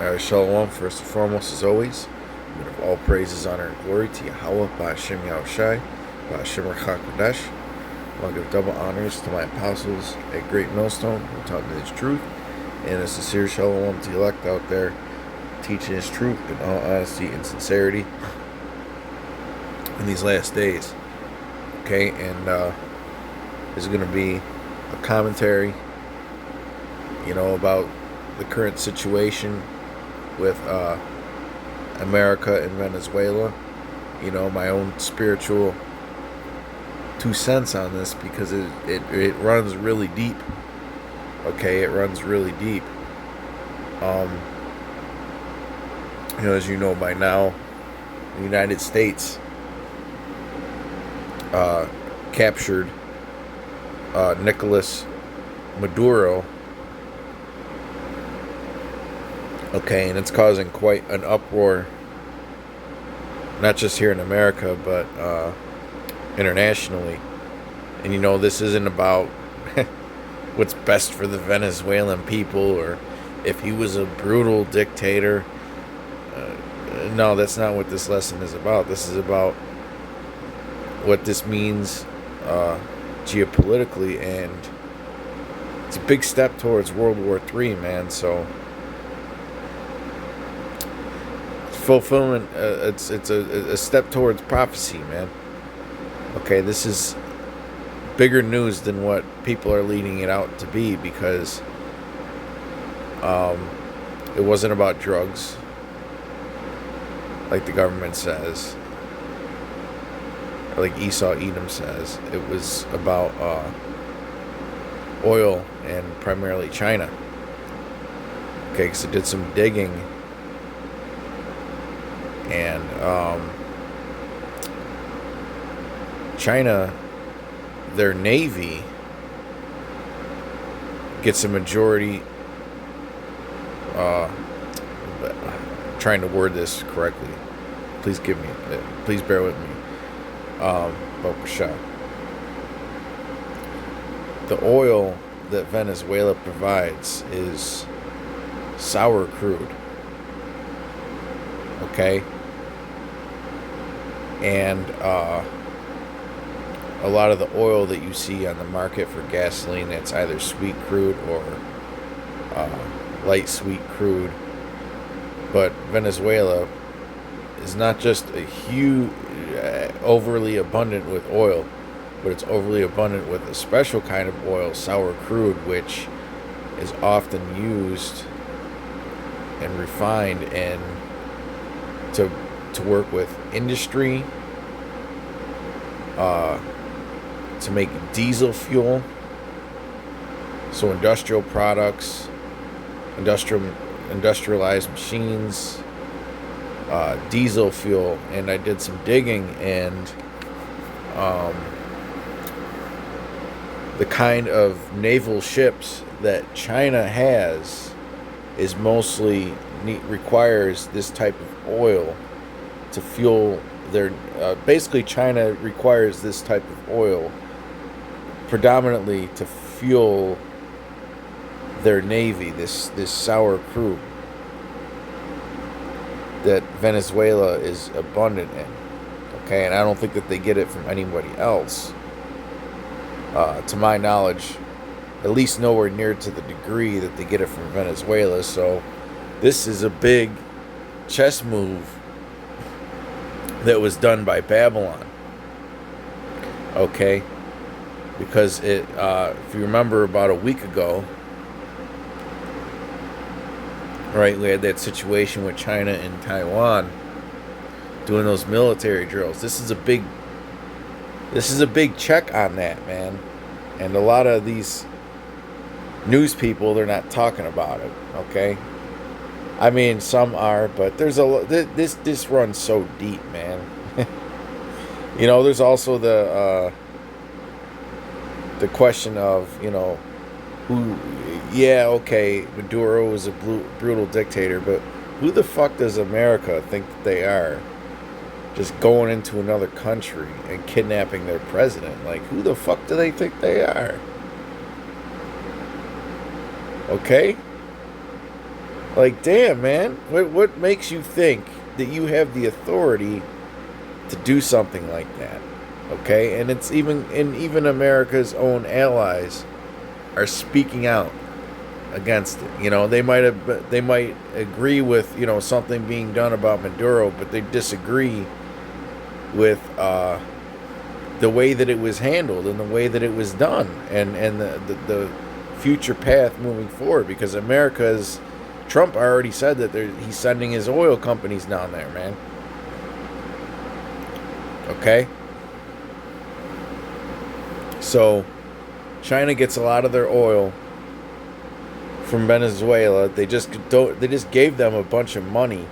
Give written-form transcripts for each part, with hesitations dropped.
Shalom, first and foremost, as always. We give all praises, honor, and glory to Yahweh, Ba'ashem Yahushai, Ba'ashem Rachak Kodesh. I want to give double honors to my apostles at Great Millstone who taught me His truth, and a sincere shalom to the elect out there teaching His truth in all honesty and sincerity in these last days. Okay, and this is going to be a commentary, about the current situation with America and Venezuela. My own spiritual 2 cents on this, because it runs really deep. Okay, it runs really deep. As you know by now, the United States captured Nicolas Maduro. Okay, and it's causing quite an uproar, not just here in America, but internationally. And this isn't about what's best for the Venezuelan people, or if he was a brutal dictator. No, that's not what this lesson is about. This is about what this means geopolitically, and it's a big step towards World War III, man. So fulfillment, it's a step towards prophecy, man. Okay, this is bigger news than what people are leading it out to be, because it wasn't about drugs, like the government says, or like Esau Edom says. It was about oil, and primarily China. Okay, because I did some digging, and China, their navy gets a majority. Trying to word this correctly. Please bear with me. The oil that Venezuela provides is sour crude. Okay? And a lot of the oil that you see on the market for gasoline, that's either sweet crude or light sweet crude. But Venezuela is not just a huge, overly abundant with oil, but it's overly abundant with a special kind of oil, sour crude, which is often used and refined and to work with industry, to make diesel fuel, so industrial products, industrialized machines, diesel fuel. And I did some digging, and the kind of naval ships that China has is mostly requires this type of oil to fuel their basically China requires this type of oil predominantly to fuel their navy, this sour crude that Venezuela is abundant in. Okay, and I don't think that they get it from anybody else, to my knowledge, at least nowhere near to the degree that they get it from Venezuela. So this is a big chess move that was done by Babylon. Okay, because if you remember, about a week ago, right, we had that situation with China and Taiwan doing those military drills. This is a big check on that, man. And a lot of these news people, they're not talking about it. Okay, I mean, some are, but there's this runs so deep, man. There's also the question of who. Yeah, okay, Maduro is a brutal dictator, but who the fuck does America think that they are? Just going into another country and kidnapping their president. Like, who the fuck do they think they are? Okay? Like, damn, man. What makes you think that you have the authority to do something like that? Okay, and even America's own allies are speaking out against it. They might agree with something being done about Maduro, but they disagree with the way that it was handled and the way that it was done, and the future path moving forward. Because Trump already said that he's sending his oil companies down there, man. Okay, so China gets a lot of their oil from Venezuela. They just gave them a bunch of money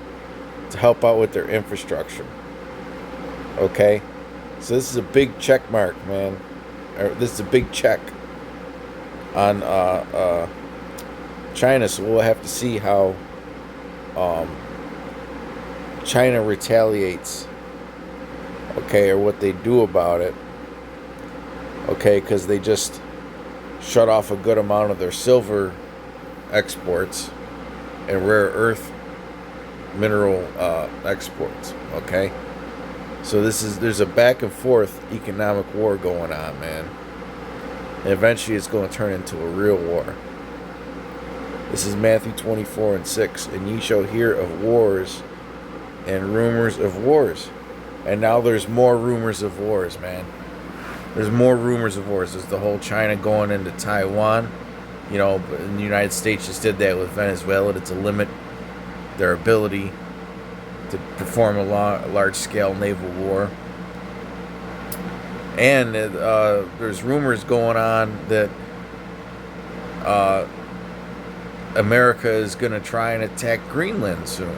to help out with their infrastructure. Okay, so this is a big check mark, man. This is a big check on China. So we'll have to see how China retaliates. Okay, or what they do about it. Okay, because they just shut off a good amount of their silver exports and rare earth mineral exports. Okay, so there's a back and forth economic war going on, man, and eventually it's going to turn into a real war. This is Matthew 24:6, and ye shall hear of wars and rumors of wars. And now there's more rumors of wars, man. There's more rumors of wars. There's the whole China going into Taiwan. And the United States just did that with Venezuela to limit their ability to perform a large-scale naval war. And there's rumors going on that America is going to try and attack Greenland soon.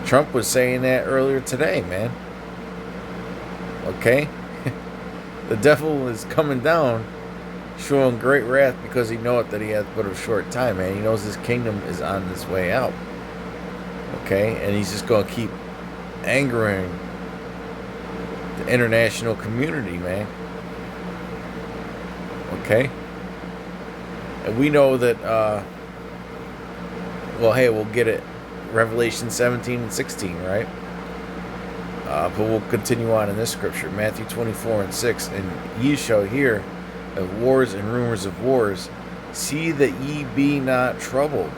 Trump was saying that earlier today, man. Okay? The devil is coming down, showing great wrath because he knows that he has but a short time, man. He knows his kingdom is on its way out. Okay? And he's just going to keep angering the international community, man. Okay? And we know that, we'll get it. Revelation 17 and 16, right? But we'll continue on in this scripture, Matthew 24:6. And ye shall hear of wars and rumors of wars. See that ye be not troubled.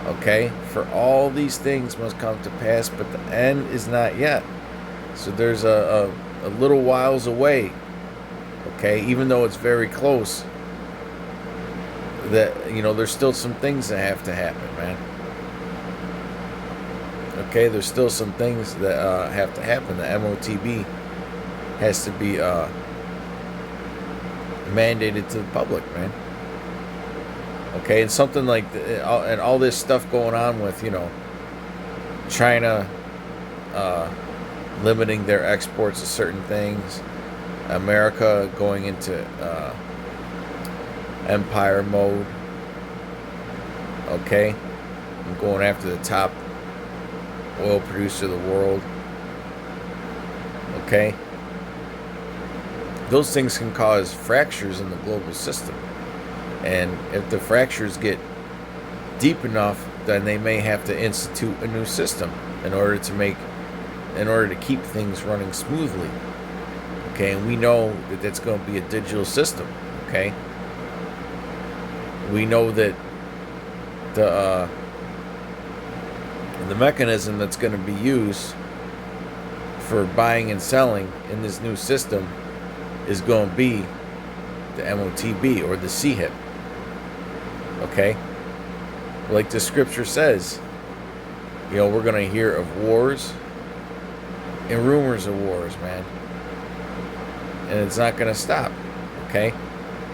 Okay? For all these things must come to pass, but the end is not yet. So there's a little whiles away. Okay? Even though it's very close, that, there's still some things that have to happen, man. Okay, there's still some things that have to happen. The MOTB has to be mandated to the public, man. Okay, and something like and all this stuff going on with China limiting their exports of certain things, America going into empire mode. Okay, and going after the top oil producer of the world. Okay, those things can cause fractures in the global system, and if the fractures get deep enough, then they may have to institute a new system in order to keep things running smoothly. Okay, and we know that that's going to be a digital system. Okay, we know that the mechanism that's going to be used for buying and selling in this new system is going to be the MOTB or the CHIP. Okay? Like the scripture says, we're going to hear of wars and rumors of wars, man. And it's not going to stop. Okay?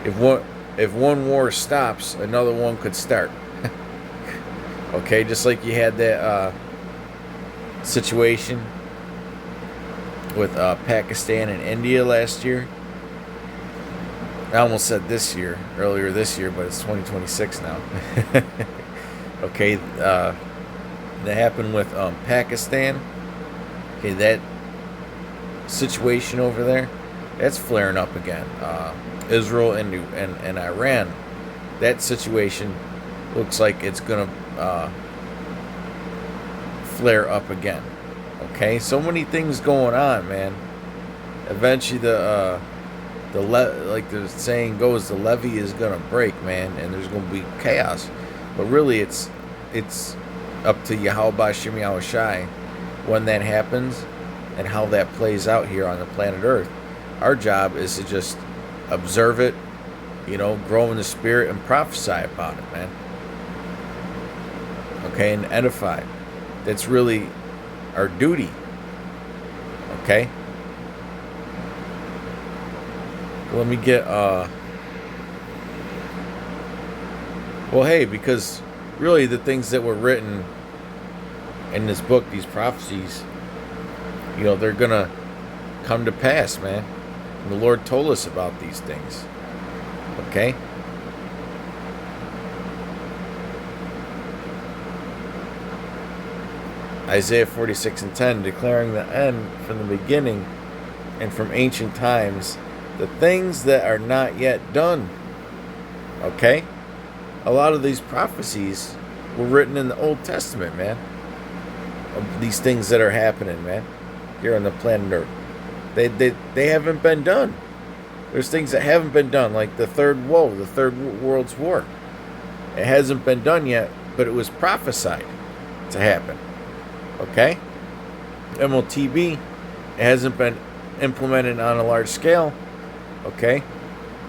If one war stops, another one could start. Okay, just like you had that situation with Pakistan and India last year. I almost said earlier this year, but it's 2026 now. Okay, that happened with Pakistan. Okay, that situation over there, that's flaring up again. Israel and Iran, that situation looks like it's gonna flare up again. Okay, so many things going on, man. Eventually, like the saying goes, the levee is gonna break, man, and there's gonna be chaos. But really, it's up to Yahweh B'Shem Yahushai when that happens and how that plays out here on the planet Earth. Our job is to just observe it, grow in the spirit and prophesy about it, man. Okay, and edify. That's really our duty. Okay? Let me get well, hey, because really the things that were written in this book, these prophecies, they're gonna come to pass, man. And the Lord told us about these things. Okay? Isaiah 46:10, declaring the end from the beginning and from ancient times, the things that are not yet done. Okay? A lot of these prophecies were written in the Old Testament, man. Of these things that are happening, man, here on the planet Earth. They haven't been done. There's things that haven't been done, like the Third World's War. It hasn't been done yet, but it was prophesied to happen. Okay? MOTB, it hasn't been implemented on a large scale. Okay?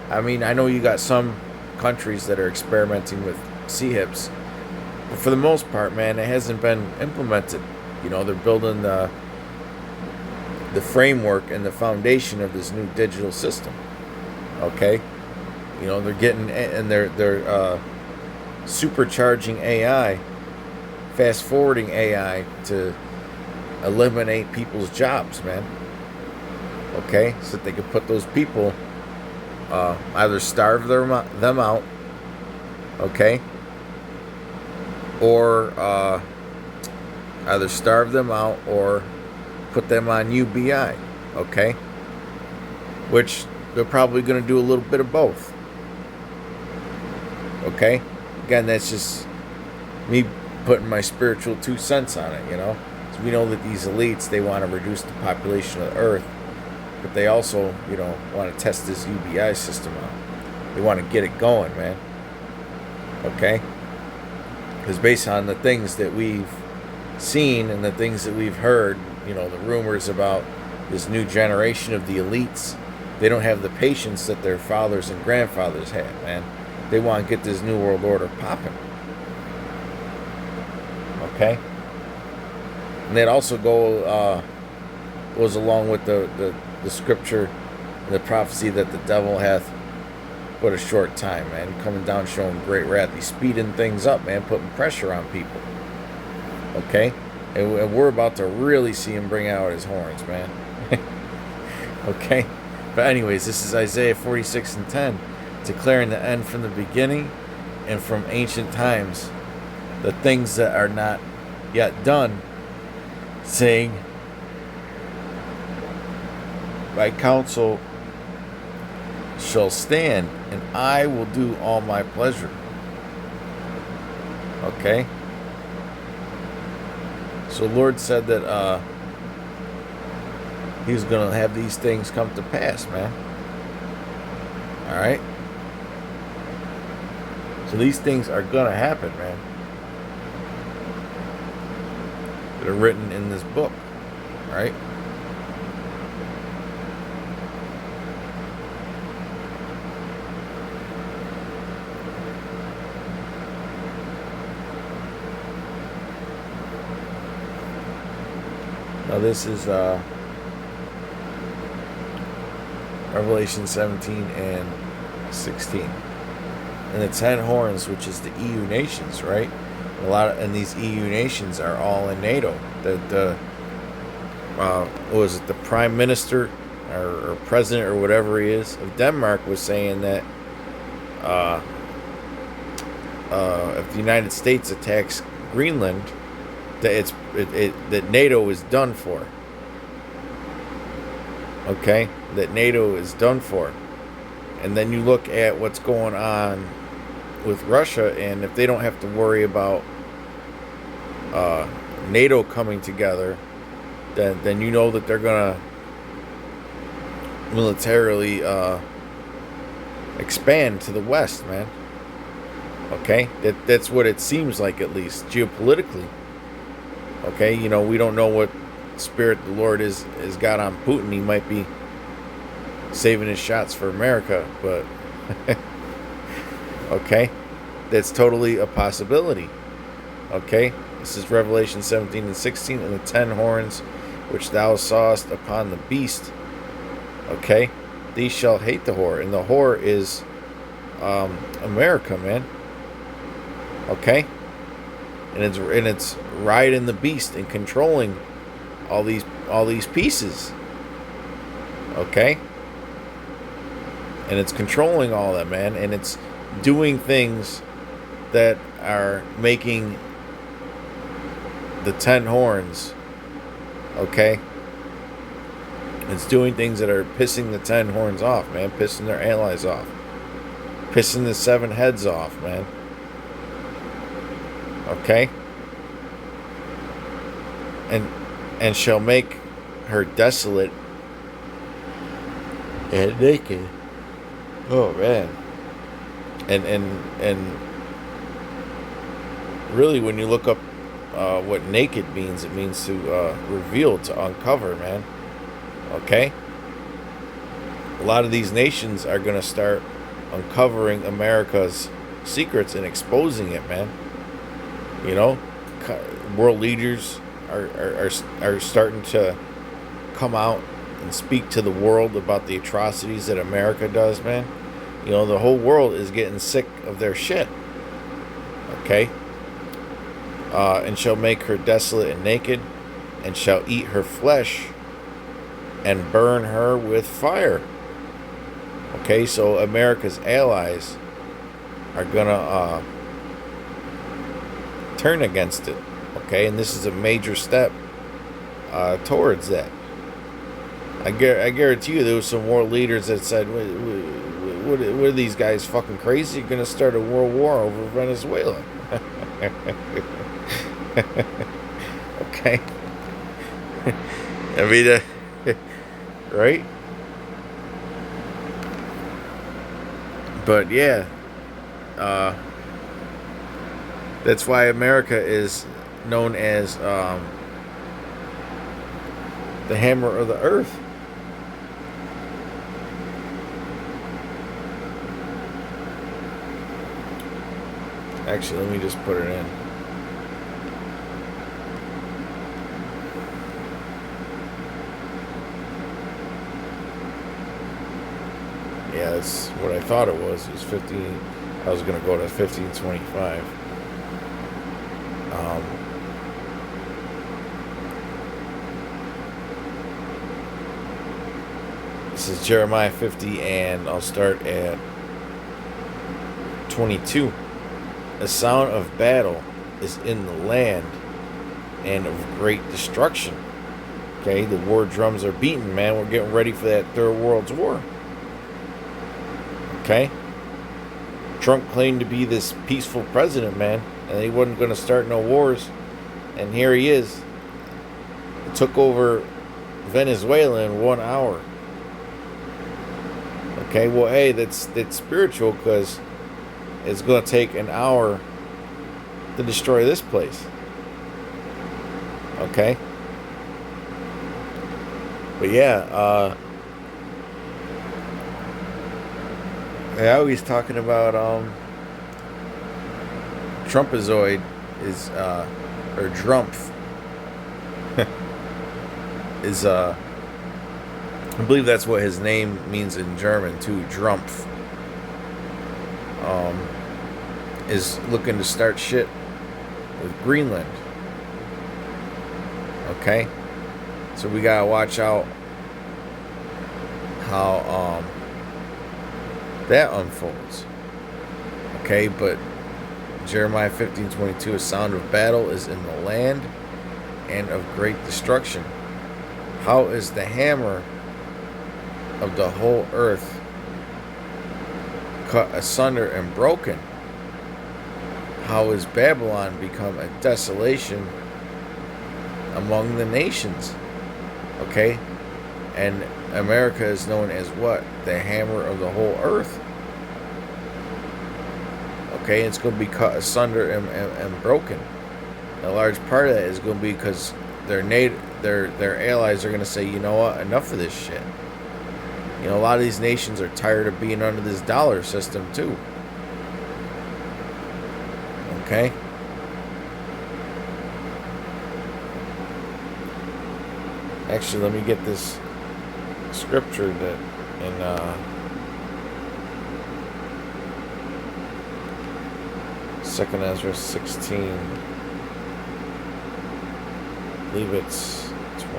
I mean, I know you got some countries that are experimenting with CHIPs, but for the most part, man, it hasn't been implemented. They're building the framework and the foundation of this new digital system. Okay? They're getting, and they're supercharging AI, fast forwarding AI to eliminate people's jobs, man. Okay? So that they can put those people, either starve them out, okay? Or either starve them out or put them on UBI, okay? Which they're probably going to do a little bit of both. Okay? Again, that's just me putting my spiritual 2 cents on it, So we know that these elites, they want to reduce the population of the earth, but they also, want to test this UBI system out. They want to get it going, man. Okay? Because based on the things that we've seen and the things that we've heard, the rumors about this new generation of the elites, they don't have the patience that their fathers and grandfathers had, man. They want to get this new world order popping. Okay? And that also goes along with the scripture and the prophecy that the devil hath but a short time, man. Coming down showing great wrath. He's speeding things up, man, putting pressure on people. Okay? And we're about to really see him bring out his horns, man. Okay? But anyways, this is Isaiah 46:10, declaring the end from the beginning and from ancient times, the things that are not yet done, saying, my counsel shall stand, and I will do all my pleasure. Okay? So the Lord said that He was going to have these things come to pass, man. Alright? So these things are going to happen, man. That are written in this book. Alright? Now this is Revelation 17 and 16. And the 10 horns, which is the EU nations, right? And these EU nations are all in NATO. What was it, the Prime Minister or President or whatever he is of Denmark was saying that if the United States attacks Greenland, that that NATO is done for. Okay? That NATO is done for. And then you look at what's going on with Russia, and if they don't have to worry about NATO coming together, then you know that they're gonna militarily expand to the west, man. Okay, that's what it seems like, at least geopolitically. Okay, you know, we don't know what spirit the Lord is got on Putin. He might be saving his shots for America, but okay, that's totally a possibility. Okay, this is Revelation 17 and 16, and the 10 horns which thou sawest upon the beast. Okay, these shall hate the whore, and the whore is America, man. Okay, and it's riding the beast and controlling all these pieces. Okay, and it's controlling all that, man, and it's doing things that are making the 10 horns. Okay, it's doing things that are pissing the 10 horns off, man, pissing their allies off, pissing the 7 heads off, man. Okay, and shall make her desolate and naked. Oh man. And really, when you look up what naked means, it means to reveal, to uncover, man. Okay, a lot of these nations are gonna start uncovering America's secrets and exposing it, man. You know, world leaders are starting to come out and speak to the world about the atrocities that America does, man. You know, the whole world is getting sick of their shit. Okay, and shall make her desolate and naked, and shall eat her flesh, and burn her with fire. Okay, so America's allies are gonna turn against it. Okay, and this is a major step towards that. I guarantee you there was some world leaders that said, what are these guys, fucking crazy? You're going to start a world war over Venezuela. Okay. I mean, right? But yeah, that's why America is known as the hammer of the earth. Actually, let me just put it in. Yeah, that's what I thought it was. It was 15. I was going to go to 1525. This is Jeremiah 50, and I'll start at 22. A sound of battle is in the land, and of great destruction. Okay, the war drums are beating, man. We're getting ready for that Third World War. Okay? Trump claimed to be this peaceful president, man, and he wasn't going to start no wars. And here he is. He took over Venezuela in 1 hour. Okay, well, hey, that's spiritual, because it's going to take an hour to destroy this place. Okay? But yeah, I always talking about Trumpazoid is or Drumpf is I believe that's what his name means in German too. Drumpf is looking to start shit with Greenland. Okay, so we gotta watch out how that unfolds. Okay, but Jeremiah 15:22, a sound of battle is in the land, and of great destruction. How is the hammer of the whole earth cut asunder and broken? how has Babylon become a desolation among the nations? Okay? And America is known as what? The hammer of the whole earth. Okay? It's going to be cut asunder and broken. A large part of that is going to be because their allies are going to say, you know what? Enough of this shit. You know, a lot of these nations are tired of being under this dollar system too. Okay? Actually, let me get this scripture that in 2nd Ezra 16. I believe it's 20.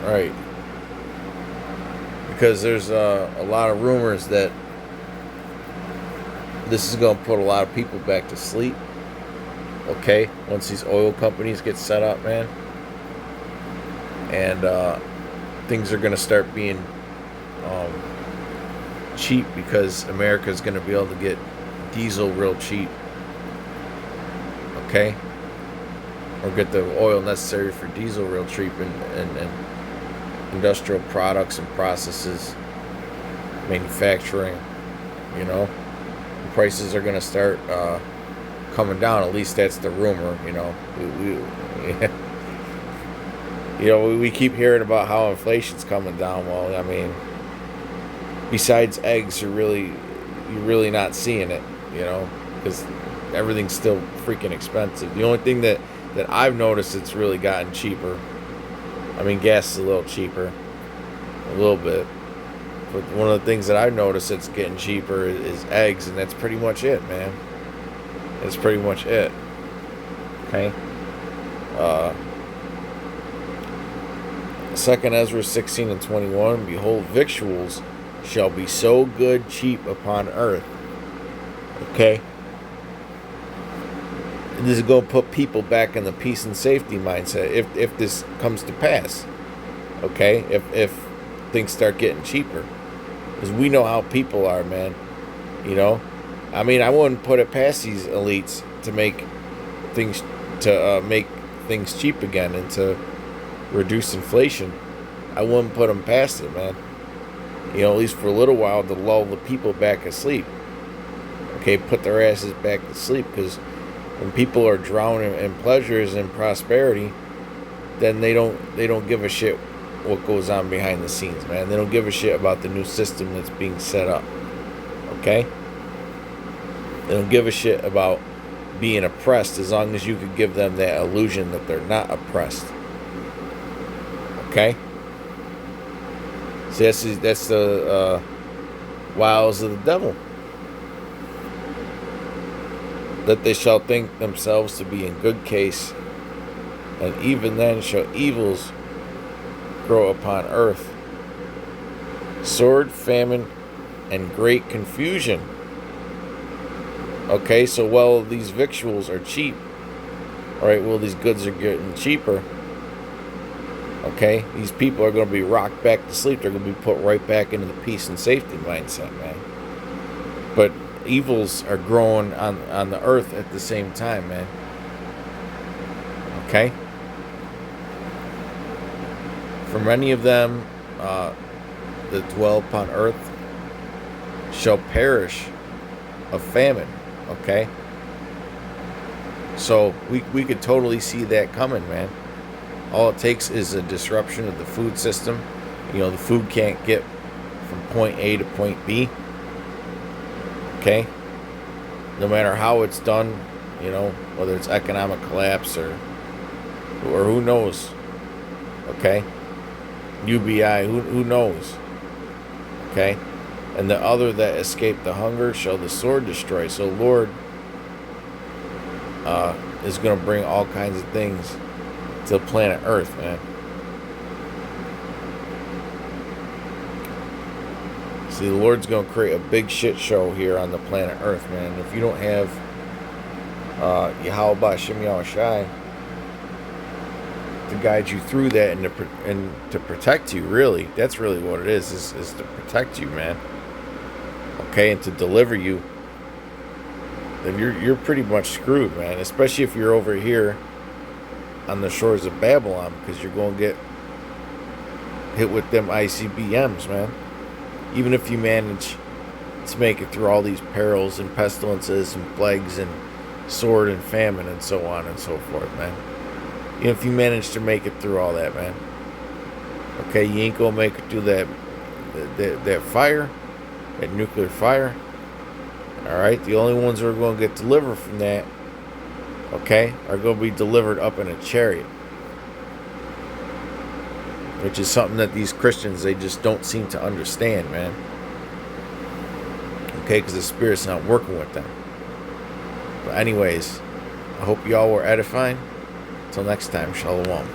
Right. Because there's a lot of rumors that this is going to put a lot of people back to sleep. Okay? Once these oil companies get set up, man. And things are going to start being cheap because America is going to be able to get diesel real cheap. Okay? Or get the oil necessary for diesel real cheap and industrial products and processes, manufacturing, you know. The prices are going to start coming down. At least that's the rumor, you know. We keep hearing about how inflation's coming down. Well, I mean, besides eggs, you're really not seeing it, you know, because everything's still freaking expensive. The only thing that I've noticed it's really gotten cheaper. I mean, gas is a little cheaper, a little bit. But one of the things that I've noticed that's getting cheaper is eggs, and that's pretty much it, man. That's pretty much it. Okay. 2nd Ezra 16 and 21. Behold, victuals shall be so good cheap upon earth. Okay. This is going to put people back in the peace and safety mindset if this comes to pass. Okay? If things start getting cheaper. Because we know how people are, man. You know? I mean, I wouldn't put it past these elites to make things cheap again and to reduce inflation. I wouldn't put them past it, man. You know, at least for a little while to lull the people back asleep. Okay? Put their asses back to sleep, because when people are drowning in pleasures and prosperity, then they don't give a shit what goes on behind the scenes, man. They don't give a shit about the new system that's being set up. Okay? They don't give a shit about being oppressed as long as you could give them that illusion that they're not oppressed. Okay? See, that's the wiles of the devil. That they shall think themselves to be in good case, and even then shall evils grow upon earth. Sword, famine, and great confusion. Okay, so while these victuals are cheap, alright, well, these goods are getting cheaper. Okay, these people are going to be rocked back to sleep. They're going to be put right back into the peace and safety mindset, man. But evils are growing on the earth at the same time, man. Okay? For many of them that dwell upon earth shall perish of famine. Okay? So we could totally see that coming, man. All it takes is a disruption of the food system. You know, the food can't get from point A to point B. Okay? No matter how it's done, you know, whether it's economic collapse or who knows. Okay? UBI, who knows? Okay? And the other that escaped the hunger shall the sword destroy. So Lord is going to bring all kinds of things to planet Earth, man. See, the Lord's going to create a big shit show here on the planet Earth, man. If you don't have Yahweh Ba'Shem Yahushai to guide you through that and to protect you, really, that's really what it is to protect you, man. okay, and to deliver you, then you're pretty much screwed, man. Especially if you're over here on the shores of Babylon, because you're going to get hit with them ICBMs, man. Even if you manage to make it through all these perils and pestilences and plagues and sword and famine and so on and so forth, man. Even if you manage to make it through all that, man. Okay, you ain't gonna make it through that fire, that nuclear fire. Alright, the only ones who are gonna get delivered from that, okay, are gonna be delivered up in a chariot. Which is something that these Christians, they just don't seem to understand, man. Okay, because the Spirit's not working with them. But anyways, I hope y'all were edifying. Until next time, shalom.